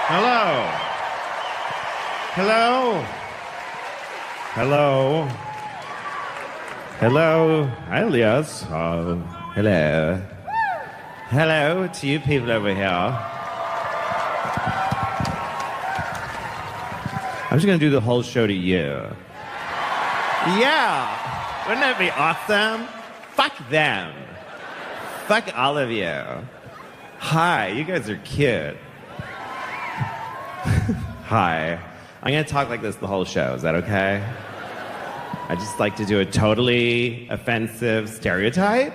Hello. Hello. Hello. Hello. Alias. Oh, hello. Hello to you people over here. I'm just going to do the whole show to you. Yeah. Wouldn't that be awesome? Fuck them. Fuck all of you. Hi, you guys are cute. Hi. I'm going to talk like this the whole show. Is that okay? I just like to do a totally offensive stereotype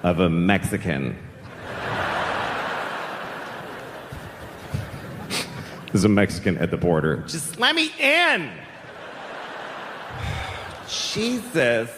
of a Mexican. There's a Mexican at the border. Just let me in! Jesus.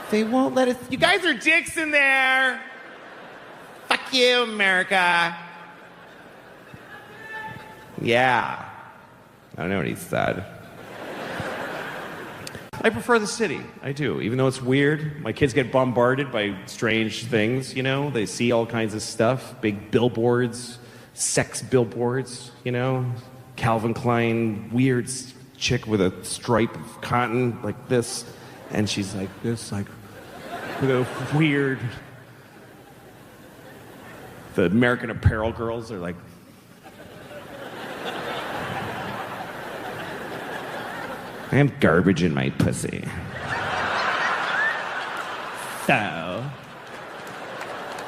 They won't let us... You guys are dicks in there! Fuck you, America. Yeah. I don't know what he said. I prefer the city. I do. Even though it's weird. My kids get bombarded by strange things, you know? They see all kinds of stuff. Big billboards. Sex billboards, you know? Calvin Klein, weird chick with a stripe of cotton like this. And she's like this, like, with a weird... The American Apparel girls are like... I have garbage in my pussy. So,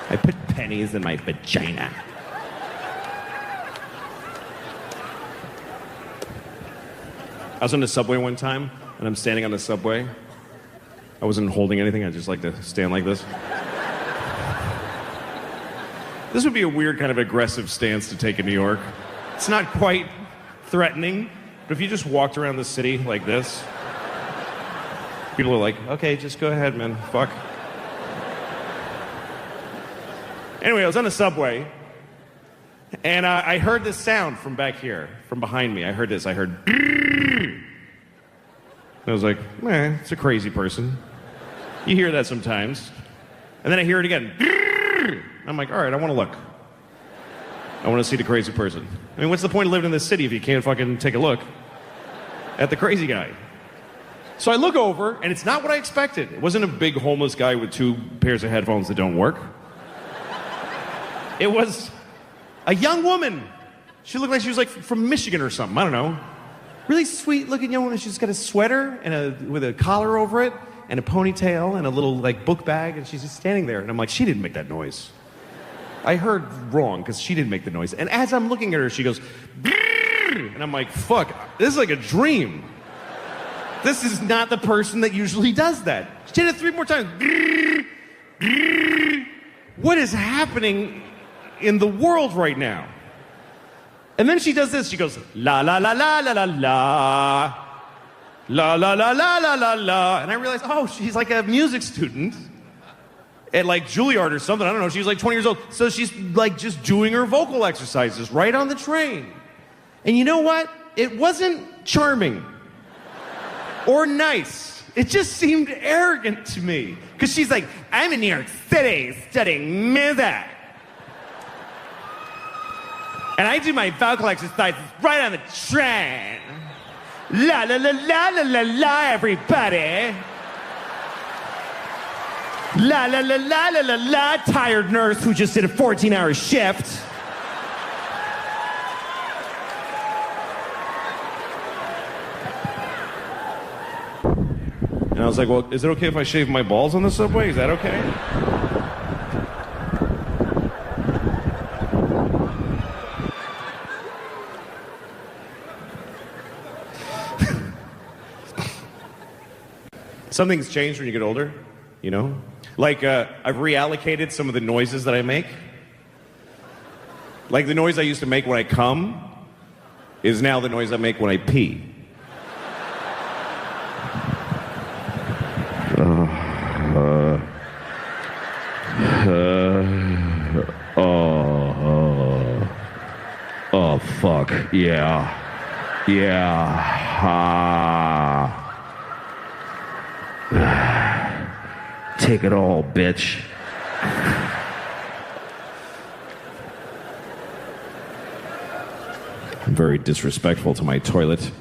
I put pennies in my vagina. I was on the subway one time, and I'm standing on the subway. I wasn't holding anything, I just like to stand like this. This would be a weird kind of aggressive stance to take in New York. It's not quite threatening. But if you just walked around the city like this, people are like, okay, just go ahead, man, fuck. Anyway, I was on the subway, and I heard this sound from back here, from behind me. I heard this, and I was like, it's a crazy person. You hear that sometimes. And then I hear it again. I'm like, all right, I want to look. I want to see the crazy person. I mean, what's the point of living in this city if you can't fucking take a look at the crazy guy? So I look over, and it's not what I expected. It wasn't a big homeless guy with 2 pairs of headphones that don't work. It was a young woman. She looked like she was like from Michigan or something. I don't know. Really sweet looking young woman. She's got a sweater and with a collar over it and a ponytail and a little like book bag, and she's just standing there. And I'm like, she didn't make that noise. I heard wrong because she didn't make the noise. And as I'm looking at her, she goes, and I'm like, fuck, this is like a dream. This is not the person that usually does that. She did it 3 more times. What is happening in the world right now? And then she does this. She goes, la la la la la la la. La la la la la la la. And I realized, oh, she's like a music student at like Juilliard or something. I don't know. She's like 20 years old. So she's like just doing her vocal exercises right on the train. And you know what? It wasn't charming or nice. It just seemed arrogant to me. Because she's like, I'm in New York City studying music. And I do my vocal exercises right on the train. La la la la la la la, everybody. La la la la la la la, tired nurse who just did a 14-hour shift. And I was like, well, is it okay if I shave my balls on the subway? Is that okay? Something's changed when you get older, you know? Like, I've reallocated some of the noises that I make. Like, the noise I used to make when I come is now the noise I make when I pee. Oh, fuck, yeah. Take it all, bitch. I'm very disrespectful to my toilet.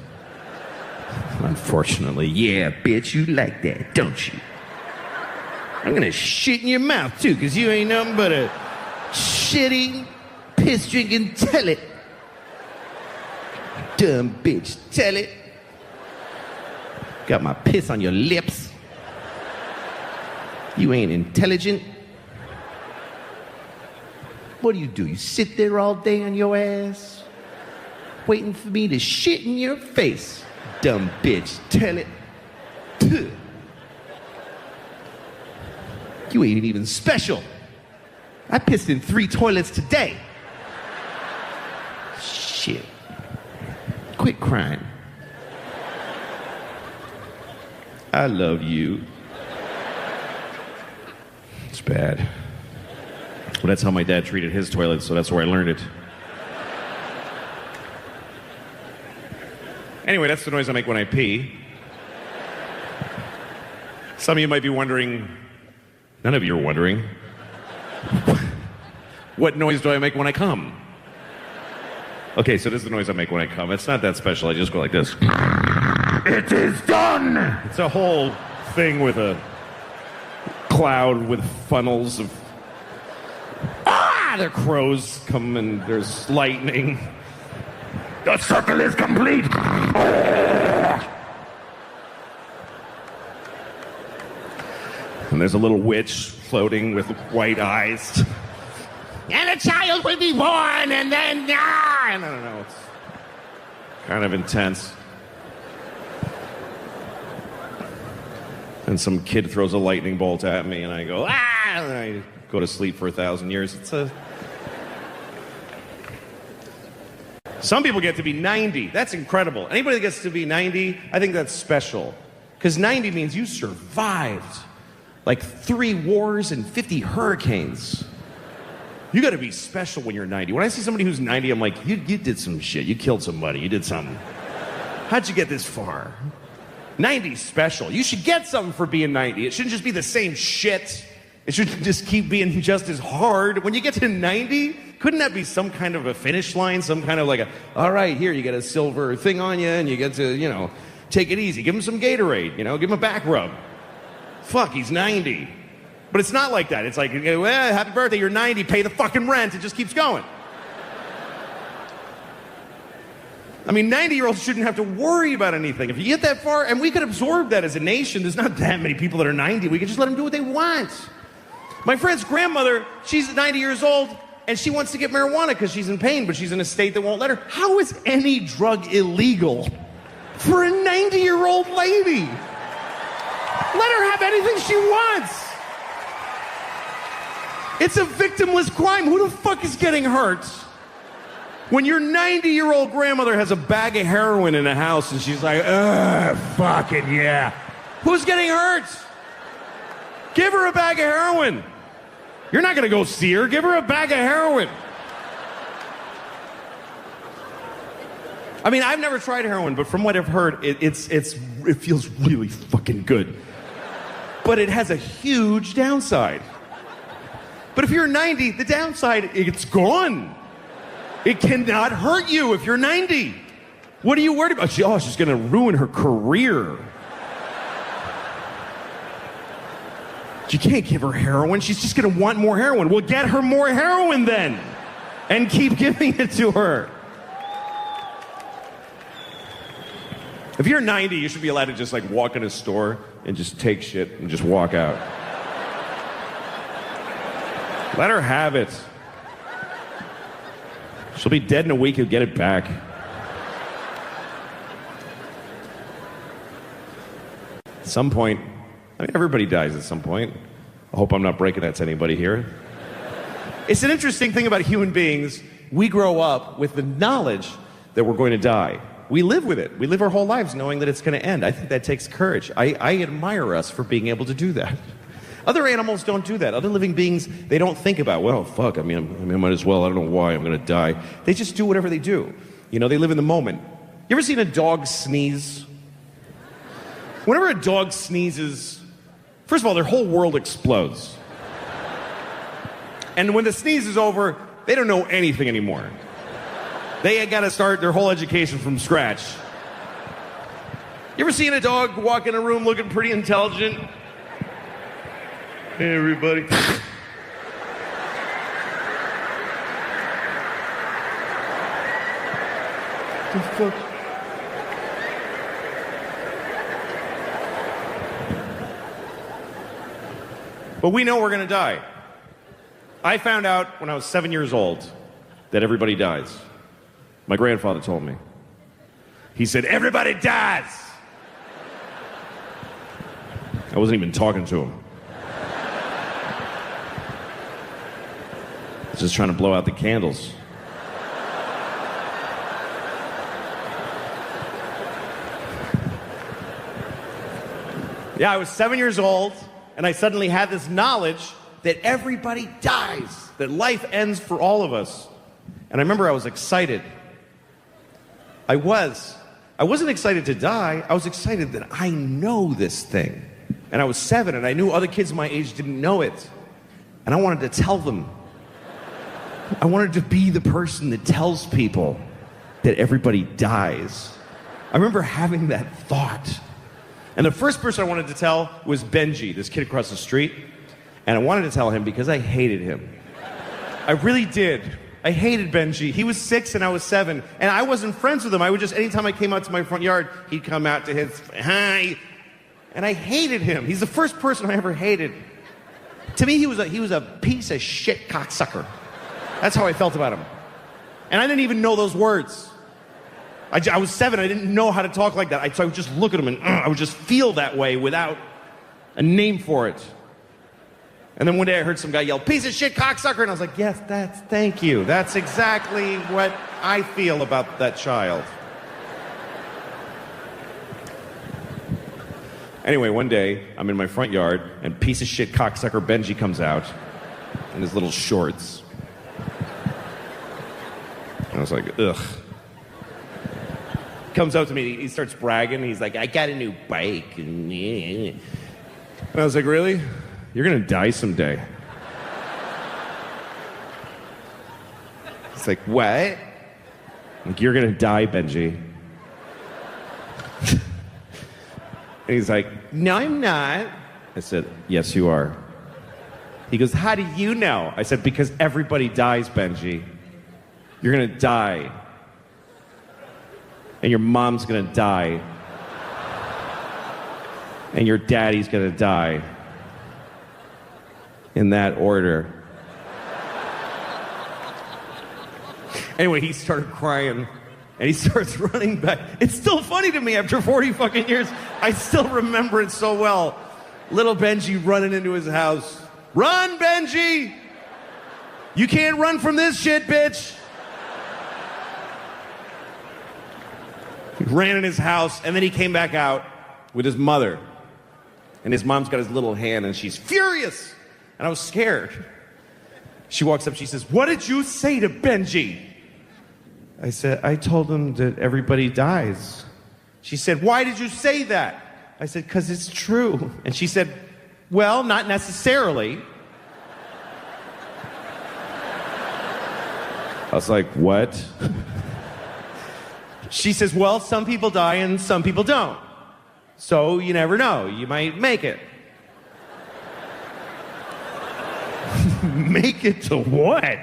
Unfortunately. Yeah, bitch, you like that, don't you? I'm gonna shit in your mouth, too, because you ain't nothing but a shitty, piss-drinking toilet. Dumb bitch, tell it. Got my piss on your lips. You ain't intelligent. What do? You sit there all day on your ass, waiting for me to shit in your face. Dumb bitch, tell it. Puh. You ain't even special. I pissed in 3 toilets today. Shit. Quit crying. I love you. It's bad. Well, that's how my dad treated his toilet, so that's where I learned it. Anyway, that's the noise I make when I pee. Some of you might be wondering, none of you are wondering, what noise do I make when I come? Okay, so this is the noise I make when I come. It's not that special. I just go like this. It is done! It's a whole thing with a cloud with funnels of... There are crows come and there's lightning. The circle is complete! And there's a little witch floating with white eyes. And a child will be born, and then... I don't know. It's kind of intense. And some kid throws a lightning bolt at me, and I go, and I go to sleep for 1,000 years. Some people get to be 90. That's incredible. Anybody that gets to be 90, I think that's special. Because 90 means you survived like 3 wars and 50 hurricanes. You got to be special when you're 90. When I see somebody who's 90, I'm like, you did some shit. You killed somebody. You did something. How'd you get this far? 90's special. You should get something for being 90. It shouldn't just be the same shit. It should just keep being just as hard. When you get to 90, couldn't that be some kind of a finish line? Some kind of like all right, here, you get a silver thing on you, and you get to, take it easy. Give him some Gatorade, give him a back rub. Fuck, he's 90. But it's not like that. It's like, well, happy birthday, you're 90, pay the fucking rent. It just keeps going. I mean, 90-year-olds shouldn't have to worry about anything. If you get that far, and we could absorb that as a nation, there's not that many people that are 90. We could just let them do what they want. My friend's grandmother, she's 90 years old, and she wants to get marijuana because she's in pain, but she's in a state that won't let her. How is any drug illegal for a 90-year-old lady? Let her have anything she wants. It's a victimless crime. Who the fuck is getting hurt? When your 90-year-old grandmother has a bag of heroin in the house and she's like, fucking yeah. Who's getting hurt? Give her a bag of heroin. You're not going to go see her. Give her a bag of heroin. I mean, I've never tried heroin, but from what I've heard, it feels really fucking good. But it has a huge downside. But if you're 90, the downside, it's gone. It cannot hurt you if you're 90. What are you worried about? She's going to ruin her career. You can't give her heroin. She's just going to want more heroin. Well, get her more heroin then. And keep giving it to her. If you're 90, you should be allowed to just walk in a store and just take shit and just walk out. Let her have it. She'll be dead in a week. You'll get it back. At some point, everybody dies at some point. I hope I'm not breaking that to anybody here. It's an interesting thing about human beings. We grow up with the knowledge that we're going to die. We live with it. We live our whole lives knowing that it's going to end. I think that takes courage. I admire us for being able to do that. Other animals don't do that. Other living beings, they don't think about, well, fuck, I might as well. I don't know why I'm going to die. They just do whatever they do. They live in the moment. You ever seen a dog sneeze? Whenever a dog sneezes, first of all, their whole world explodes. And when the sneeze is over, they don't know anything anymore. They got to start their whole education from scratch. You ever seen a dog walk in a room looking pretty intelligent? Hey, everybody. The fuck? But we know we're going to die. I found out when I was 7 years old that everybody dies. My grandfather told me. He said, everybody dies. I wasn't even talking to him. I was just trying to blow out the candles. Yeah, I was 7 years old, and I suddenly had this knowledge that everybody dies, that life ends for all of us. And I remember I was excited. I wasn't excited to die. I was excited that I know this thing. And I was 7, and I knew other kids my age didn't know it. And I wanted to tell them. I wanted to be the person that tells people that everybody dies. I remember having that thought. And the first person I wanted to tell was Benji, this kid across the street. And I wanted to tell him because I hated him. I really did. I hated Benji. He was 6 and I was 7. And I wasn't friends with him. I would just, anytime I came out to my front yard, he'd come out to his, hi. And I hated him. He's the first person I ever hated. To me, he was a piece of shit cocksucker. That's how I felt about him. And I didn't even know those words. I was 7. I didn't know how to talk like that. So I would just look at him and I would just feel that way without a name for it. And then one day I heard some guy yell, piece of shit cocksucker. And I was like, yes, thank you. That's exactly what I feel about that child. Anyway, one day I'm in my front yard and piece of shit cocksucker Benji comes out in his little shorts. And I was like, ugh. Comes up to me, he starts bragging. He's like, I got a new bike. And I was like, really? You're gonna die someday. It's like, what? Like, you're gonna die, Benji. And he's like, no, I'm not. I said, yes, you are. He goes, how do you know? I said, because everybody dies, Benji. You're gonna die. And your mom's gonna die. And your daddy's gonna die. In that order. Anyway, he started crying. And he starts running back. It's still funny to me after 40 fucking years. I still remember it so well. Little Benji running into his house. Run, Benji! You can't run from this shit, bitch! He ran in his house, and then he came back out with his mother. And his mom's got his little hand, and she's furious. And I was scared. She walks up, she says, what did you say to Benji? I said, I told him that everybody dies. She said, why did you say that? I said, because it's true. And she said, well, not necessarily. I was like, what? She says, well, some people die and some people don't. So you never know. You might make it. Make it to what?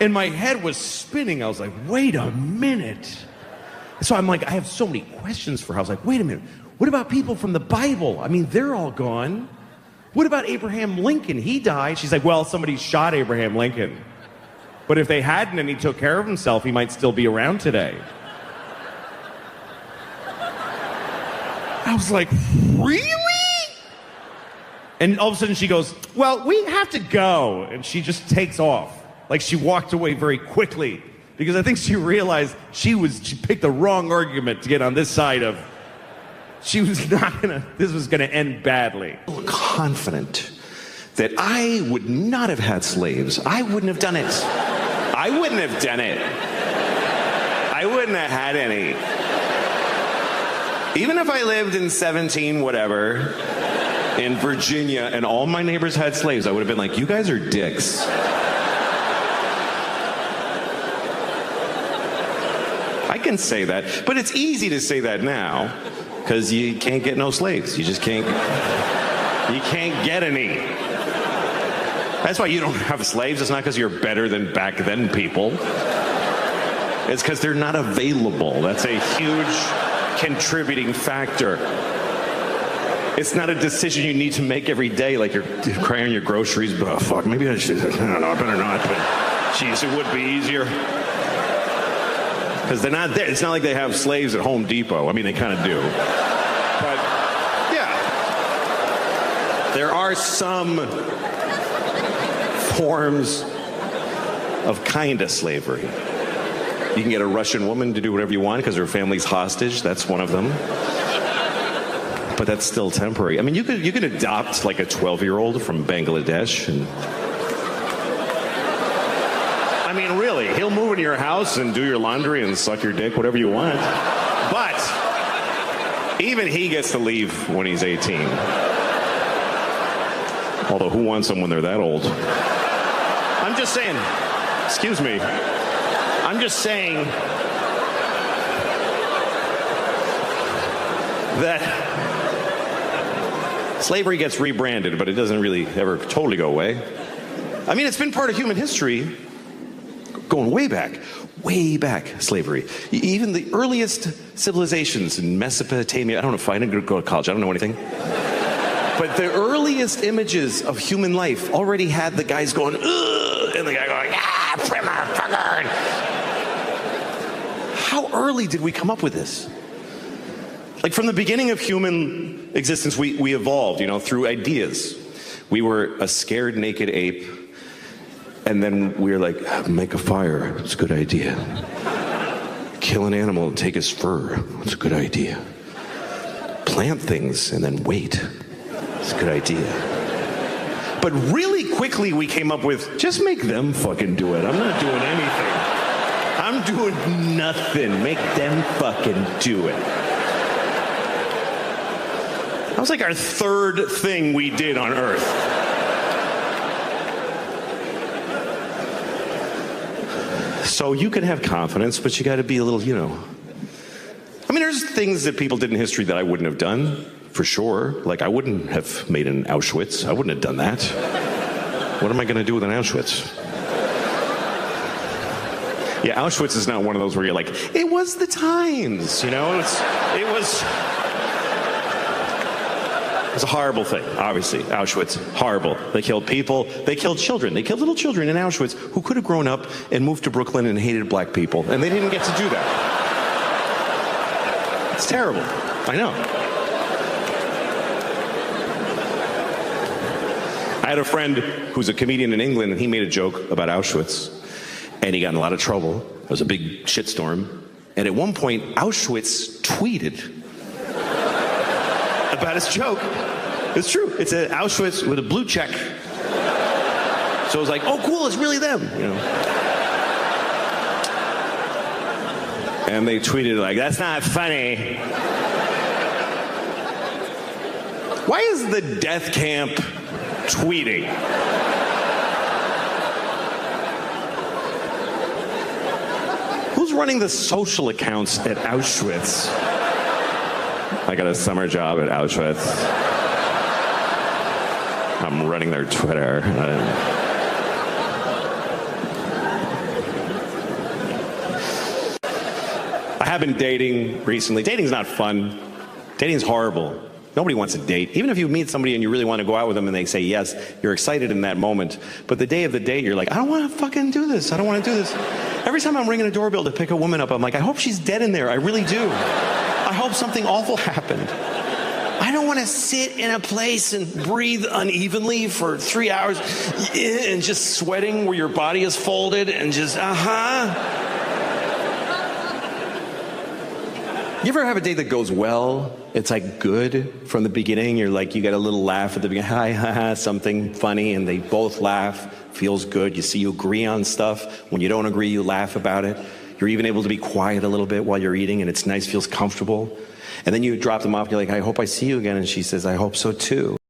And my head was spinning. I was like, wait a minute. So I'm like, I have so many questions for her. I was like, wait a minute. What about people from the Bible? I mean, they're all gone. What about Abraham Lincoln? He died. She's like, well, somebody shot Abraham Lincoln. But if they hadn't and he took care of himself, he might still be around today. I was like, really? And all of a sudden she goes, well, we have to go. And she just takes off. Like she walked away very quickly. Because I think she realized she picked the wrong argument to get on this side of, this was gonna end badly. Confident that I would not have had slaves. I wouldn't have done it. I wouldn't have done it. I wouldn't have had any. Even if I lived in 17 whatever, in Virginia, and all my neighbors had slaves, I would have been like, you guys are dicks. I can say that. But it's easy to say that now because you can't get no slaves. You just can't. You can't get any. That's why you don't have slaves. It's not because you're better than back then people. It's because they're not available. That's a huge contributing factor. It's not a decision you need to make every day, like you're crying your groceries. But oh, fuck, maybe I should. I don't know. I better not. But jeez, it would be easier. Because they're not there. It's not like they have slaves at Home Depot. I mean, they kind of do. But yeah, there are some forms of kind of slavery. You can get a Russian woman to do whatever you want because her family's hostage. That's one of them. But that's still temporary. I mean, you could adopt like a 12-year-old from Bangladesh. And I mean, really, he'll move into your house and do your laundry and suck your dick, whatever you want. But even he gets to leave when he's 18. Although, who wants them when they're that old? I'm just saying, excuse me. I'm just saying that slavery gets rebranded, but it doesn't really ever totally go away. I mean, it's been part of human history going way back, slavery. Even the earliest civilizations in Mesopotamia, I don't know if I didn't go to college, I don't know anything. But the earliest images of human life already had the guys going, ugh, and the guy going, ah, motherfucker. How early did we come up with this? Like from the beginning of human existence, we evolved, through ideas. We were a scared, naked ape, and then we were like, make a fire, it's a good idea. Kill an animal and take his fur, it's a good idea. Plant things and then wait, it's a good idea. But really quickly we came up with, just make them fucking do it. I'm not doing anything. I'm doing nothing. Make them fucking do it. That was like our third thing we did on Earth. So you can have confidence, but you got to be a little, I mean, there's things that people did in history that I wouldn't have done, for sure. Like, I wouldn't have made an Auschwitz. I wouldn't have done that. What am I going to do with an Auschwitz? Yeah, Auschwitz is not one of those where you're like, it was the times, It was a horrible thing, obviously. Auschwitz, horrible. They killed people. They killed children. They killed little children in Auschwitz who could have grown up and moved to Brooklyn and hated black people. And they didn't get to do that. It's terrible. I know. I had a friend who's a comedian in England, and he made a joke about Auschwitz. And he got in a lot of trouble. It was a big shitstorm. And at one point, Auschwitz tweeted about his joke. It's true. It's an Auschwitz with a blue check. So it was like, oh, cool, it's really them, And they tweeted like, that's not funny. Why is the death camp tweeting? Who's running the social accounts at Auschwitz? I got a summer job at Auschwitz. I'm running their Twitter. I have been dating recently. Dating's not fun. Dating's horrible. Nobody wants to date. Even if you meet somebody and you really want to go out with them and they say yes, you're excited in that moment. But the day of the date, you're like, I don't want to fucking do this. I don't want to do this. Every time I'm ringing a doorbell to pick a woman up, I'm like, I hope she's dead in there. I really do. I hope something awful happened. I don't want to sit in a place and breathe unevenly for 3 hours and just sweating where your body is folded and just, You ever have a date that goes well? It's like good from the beginning. You're like, you get a little laugh at the beginning. Hi, ha, ha, something funny. And they both laugh. Feels good. You see, you agree on stuff. When you don't agree, you laugh about it. You're even able to be quiet a little bit while you're eating, and it's nice, feels comfortable. And then you drop them off, you're like, I hope I see you again. And she says, I hope so too.